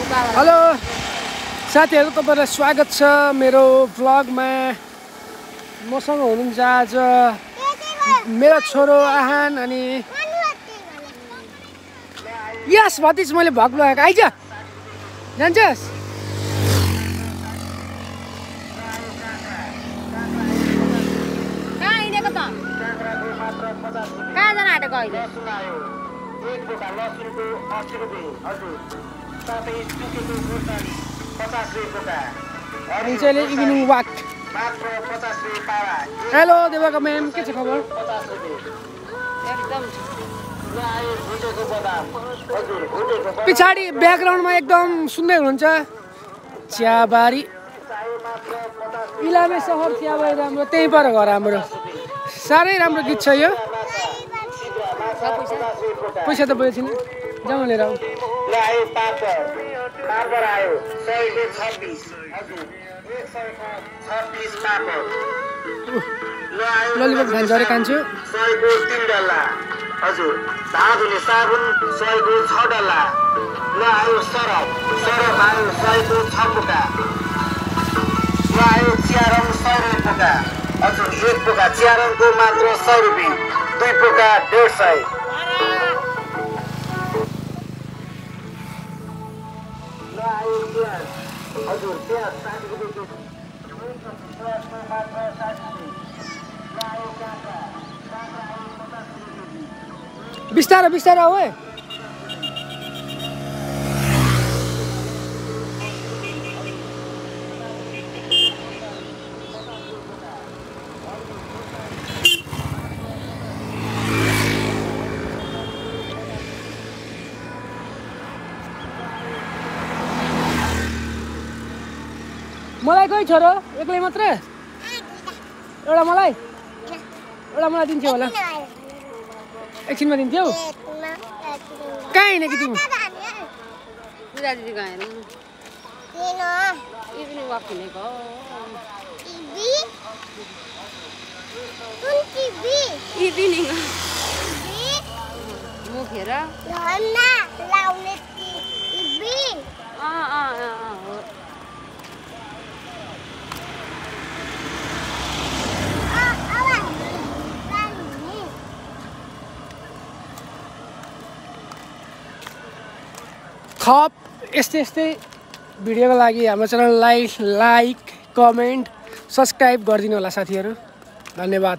Hello साथीहरु, तपाईहरुलाई स्वागत छ मेरो भ्लगमा। मसँग हुनुहुन्छ आज मेरो छोरो आहान अनि यस भतिज। मैले भग लगाएको आइज जान्छस्। कहाँ हिँडेको त? कहाँ जान आँटेको अहिले? अनि evening walk. Hello Devka ma'am, के छ खबर? एकदम पछाडि ब्याकग्राउन्डमा एकदम सुन्दै हुनुहुन्छ चियाबारी। इलामे सहर चियाबारी राम्रो, त्यही पर घर हाम्रो। साह्रै राम्रो गीत छ यो। पैसा त बोकेको छैन, जाउँ लिएर आऊ। ललिपप खान्छ अरे कान्छु। हजुर भात हुने साबुन 100 को 6 डल्ला। ल आयो सरफ, सरफ आयो 100 को 6 पोका। ल आयो चियारङ 100 रुपियाँ पोका। हजुर 1 पोका चियारङको मात्र 100 रुपियाँ, 2 पोका 150। ल आयो प्याज, हजुर प्याज 60 रुपियाँ केजी, प्याजको मात्र 60 रुपियाँ। ल आयो काँक्रा, काँक्रा आयो 50 रुपियाँ केजी। बिस्तारो बिस्तारो आऊ है। मलाई कोही छोरो एक्लै मात्र? एउटा मलाई दिन्थ्यो होला। एकछिनमा दिन्थ्यौ? कहाँ हिँडेको तिमी? पूजा दिदी गएर इभिनिङ वाक हिँडेको। इभिनिङ मुखेर हो। खप यस्तै भिडियोको लागि हाम्रो च्यानललाई लाइक, कमेन्ट, सब्सक्राइब गरिदिनु होला साथीहरू। धन्यवाद।